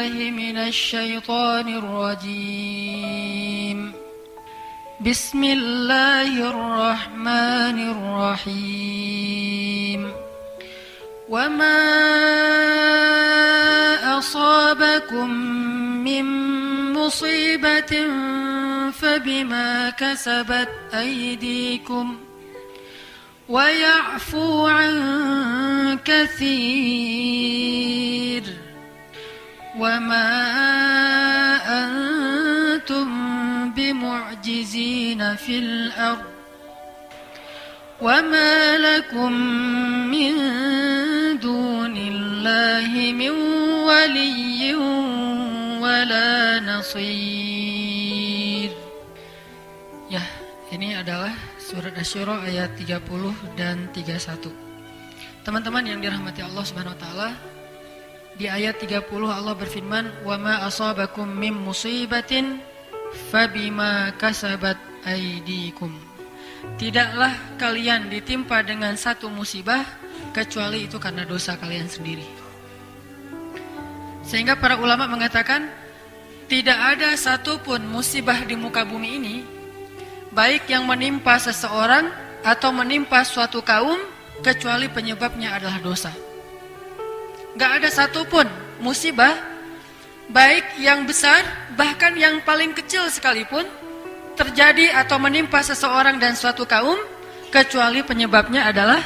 بالله من الشيطان الرجيم بسم الله الرحمن الرحيم وما أصابكم من مصيبة فبما كسبت أيديكم ويعفو عن كثير وما أنتم بمعجزين في الأرض وما لكم من دون الله من ولي ولا نصير. Ya, ini adalah surat Asy-Syura ayat 30 dan 31. Teman-teman yang dirahmati Allah Subhanahu wa taala, di ayat 30 Allah berfirman, "Wa ma asabakum mim musibatin fabima kasabat aydikum." Tidaklah kalian ditimpa dengan satu musibah kecuali itu karena dosa kalian sendiri. Sehingga para ulama mengatakan tidak ada satupun musibah di muka bumi ini, baik yang menimpa seseorang atau menimpa suatu kaum, kecuali penyebabnya adalah dosa. Gak ada satupun musibah, baik yang besar, bahkan yang paling kecil sekalipun, terjadi atau menimpa seseorang dan suatu kaum, kecuali penyebabnya adalah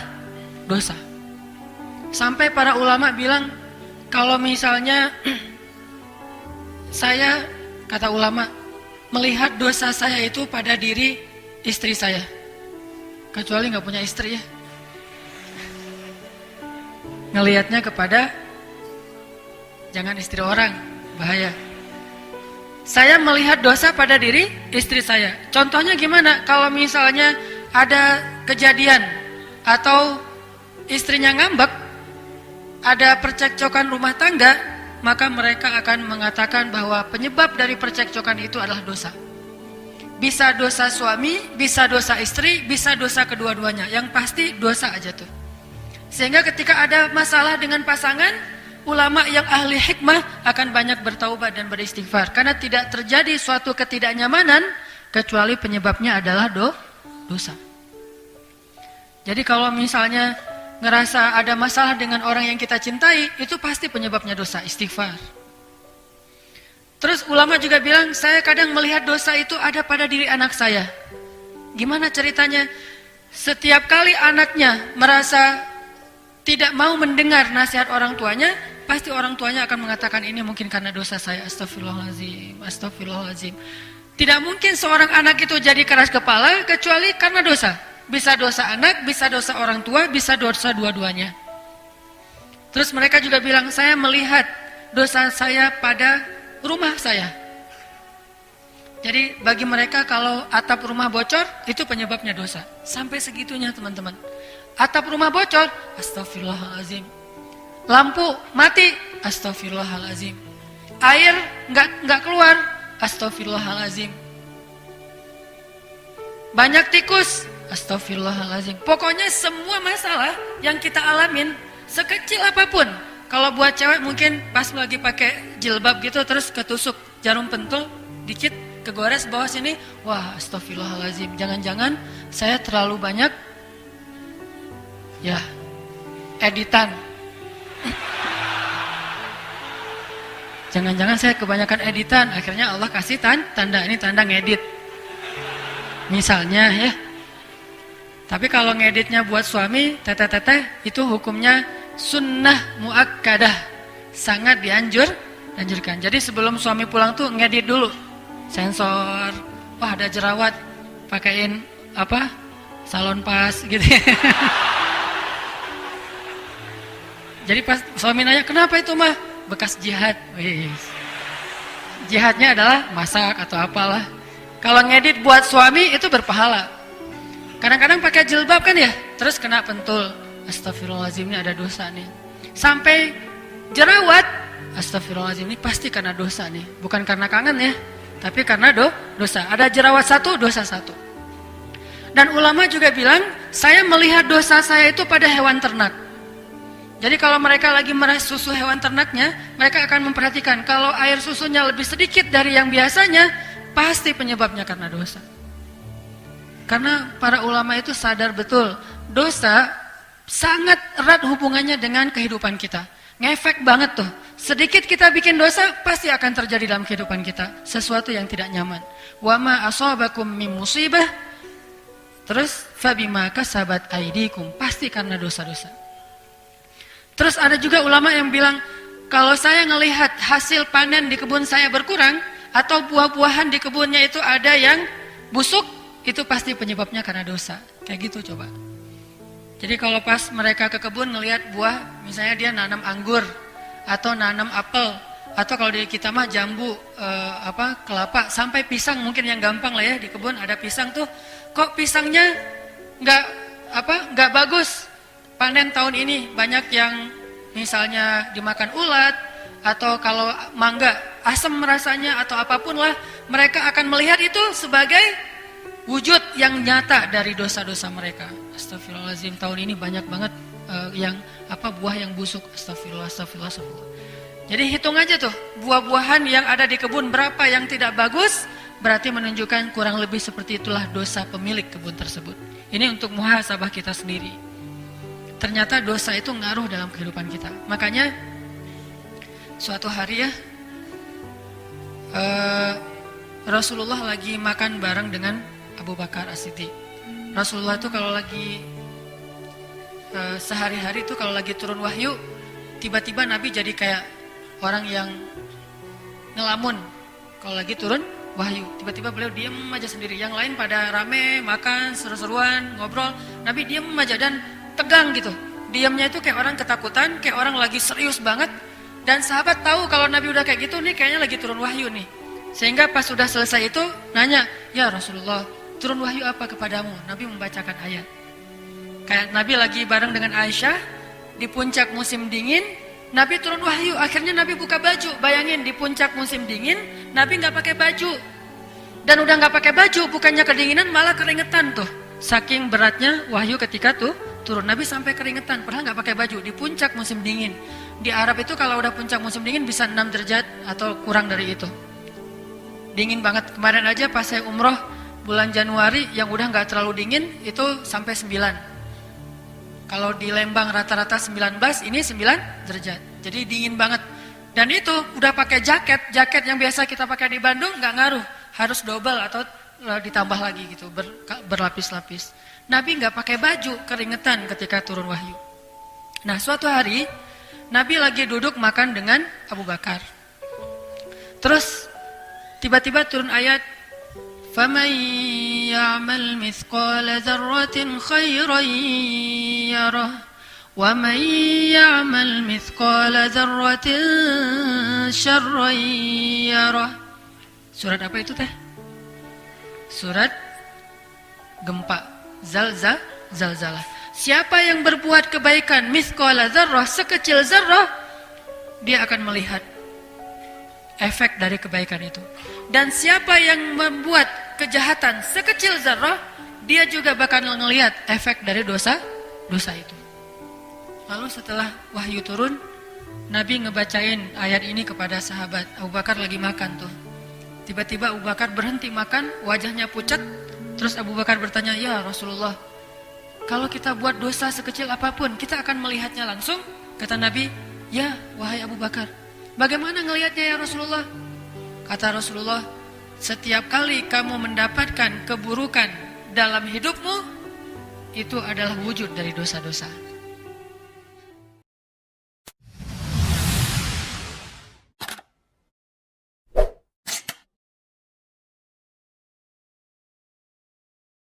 dosa. Sampai para ulama bilang, kalau misalnya saya, kata ulama, melihat dosa saya itu pada diri istri saya, kecuali gak punya istri ya, ngelihatnya kepada, jangan istri orang, bahaya. Saya melihat dosa pada diri istri saya. Contohnya gimana? Kalau misalnya ada kejadian atau istrinya ngambek, ada percekcokan rumah tangga, maka mereka akan mengatakan bahwa penyebab dari percekcokan itu adalah dosa. Bisa dosa suami, bisa dosa istri, bisa dosa kedua-duanya. Yang pasti dosa aja tuh. Sehingga ketika ada masalah dengan pasangan, ulama yang ahli hikmah akan banyak bertaubat dan beristighfar. Karena tidak terjadi suatu ketidaknyamanan kecuali penyebabnya adalah dosa. Jadi kalau misalnya ngerasa ada masalah dengan orang yang kita cintai, itu pasti penyebabnya dosa, istighfar. Terus ulama juga bilang, saya kadang melihat dosa itu ada pada diri anak saya. Gimana ceritanya? Setiap kali anaknya merasa tidak mau mendengar nasihat orang tuanya, pasti orang tuanya akan mengatakan ini mungkin karena dosa saya, astagfirullahaladzim, astagfirullahaladzim. Tidak mungkin seorang anak itu jadi keras kepala kecuali karena dosa. Bisa dosa anak, bisa dosa orang tua, bisa dosa dua-duanya. Terus mereka juga bilang, saya melihat dosa saya pada rumah saya. Jadi bagi mereka kalau atap rumah bocor, itu penyebabnya dosa. Sampai segitunya teman-teman. Atap rumah bocor, astagfirullahaladzim. Lampu mati, astagfirullahaladzim. Air nggak keluar, astagfirullahaladzim. Banyak tikus, astagfirullahaladzim. Pokoknya semua masalah yang kita alamin, sekecil apapun. Kalau buat cewek mungkin pas lagi pakai jilbab gitu, terus ketusuk jarum pentul dikit, kegores bawah sini, wah astagfirullahaladzim. Jangan-jangan saya terlalu banyak ya editan. Jangan-jangan saya kebanyakan editan. Akhirnya Allah kasih tanda, ini tanda ngedit misalnya ya. Tapi kalau ngeditnya buat suami, teteh-teteh, itu hukumnya sunnah muakkadah, sangat dianjurkan. Jadi sebelum suami pulang tuh ngedit dulu, sensor, wah ada jerawat, pakein apa, salon pas gitu. Jadi pas suami nanya, kenapa itu mah? Bekas jihad. Jihadnya adalah masak atau apalah. Kalau ngedit buat suami itu berpahala. Kadang-kadang pakai jilbab kan ya, terus kena pentul, astagfirullahaladzim, ini ada dosa nih. Sampai jerawat, astagfirullahaladzim, ini pasti karena dosa nih. Bukan karena kangen ya, tapi karena dosa. Ada jerawat satu, dosa satu. Dan ulama juga bilang, saya melihat dosa saya itu pada hewan ternak. Jadi kalau mereka lagi merah susu hewan ternaknya, mereka akan memperhatikan kalau air susunya lebih sedikit dari yang biasanya, pasti penyebabnya karena dosa. Karena para ulama itu sadar betul, dosa sangat erat hubungannya dengan kehidupan kita. Ngefek banget tuh. Sedikit kita bikin dosa, pasti akan terjadi dalam kehidupan kita sesuatu yang tidak nyaman. Wa ma asabakum min musibah, terus fabima kasabat aydikum, pasti karena dosa-dosa. Terus ada juga ulama yang bilang, kalau saya ngelihat hasil panen di kebun saya berkurang, atau buah-buahan di kebunnya itu ada yang busuk, itu pasti penyebabnya karena dosa. Kayak gitu coba. Jadi kalau pas mereka ke kebun ngelihat buah, misalnya dia nanam anggur, atau nanam apel, atau kalau di kita mah jambu, kelapa, sampai pisang mungkin yang gampang lah ya, di kebun ada pisang tuh, kok pisangnya nggak bagus. Panen tahun ini banyak yang misalnya dimakan ulat, atau kalau mangga asam rasanya atau apapun lah, mereka akan melihat itu sebagai wujud yang nyata dari dosa-dosa mereka. Astagfirullahaladzim, tahun ini banyak banget buah yang busuk. Astagfirullah. Jadi hitung aja tuh, buah-buahan yang ada di kebun berapa yang tidak bagus, berarti menunjukkan kurang lebih seperti itulah dosa pemilik kebun tersebut. Ini untuk muhasabah kita sendiri. Ternyata dosa itu ngaruh dalam kehidupan kita. Makanya suatu hari ya, Rasulullah lagi makan bareng dengan Abu Bakar As-Siddiq. Rasulullah itu kalau lagi sehari-hari itu kalau lagi turun wahyu, tiba-tiba Nabi jadi kayak orang yang ngelamun. Kalau lagi turun wahyu, tiba-tiba beliau diam aja sendiri. Yang lain pada rame, makan, seru-seruan, ngobrol. Nabi diam aja dan tegang gitu. Diamnya itu kayak orang ketakutan, kayak orang lagi serius banget. Dan sahabat tahu kalau Nabi udah kayak gitu nih, kayaknya lagi turun wahyu nih. Sehingga pas sudah selesai itu nanya, "Ya Rasulullah, turun wahyu apa kepadamu?" Nabi membacakan ayat. Kayak Nabi lagi bareng dengan Aisyah di puncak musim dingin, Nabi turun wahyu. Akhirnya Nabi buka baju. Bayangin di puncak musim dingin, Nabi nggak pakai baju. Dan udah nggak pakai baju, bukannya kedinginan malah keringetan tuh. Saking beratnya wahyu ketika tuh turun, Nabi sampai keringetan, padahal nggak pakai baju di puncak musim dingin. Di Arab itu kalau udah puncak musim dingin bisa 6 derajat atau kurang dari itu. Dingin banget. Kemarin aja pas saya umroh bulan Januari yang udah nggak terlalu dingin itu sampai 9. Kalau di Lembang rata-rata 19, ini 9 derajat. Jadi dingin banget. Dan itu udah pakai jaket yang biasa kita pakai di Bandung nggak ngaruh, harus double atau ditambah lagi gitu, berlapis-lapis. Nabi nggak pakai baju, keringetan ketika turun wahyu. Nah, suatu hari Nabi lagi duduk makan dengan Abu Bakar. Terus tiba-tiba turun ayat, "Faman ya'mal mithqala dzarratin khairan yarah, wa man ya'mal mithqala dzarratin syarran yarah." Surat apa itu teh? Surat gempa. Zalzalah. Siapa yang berbuat kebaikan mithqala dzarrah, sekecil zarrah, dia akan melihat efek dari kebaikan itu. Dan siapa yang membuat kejahatan sekecil zarrah, dia juga bakal melihat efek dari dosa itu. Lalu setelah wahyu turun, Nabi ngebacain ayat ini kepada sahabat. Abu Bakar lagi makan tuh. Tiba-tiba Abu Bakar berhenti makan, wajahnya pucat. Terus Abu Bakar bertanya, "Ya Rasulullah, kalau kita buat dosa sekecil apapun, kita akan melihatnya langsung?" Kata Nabi, "Ya, wahai Abu Bakar. Bagaimana ngelihatnya ya Rasulullah?" Kata Rasulullah, "Setiap kali kamu mendapatkan keburukan dalam hidupmu, itu adalah wujud dari dosa-dosa."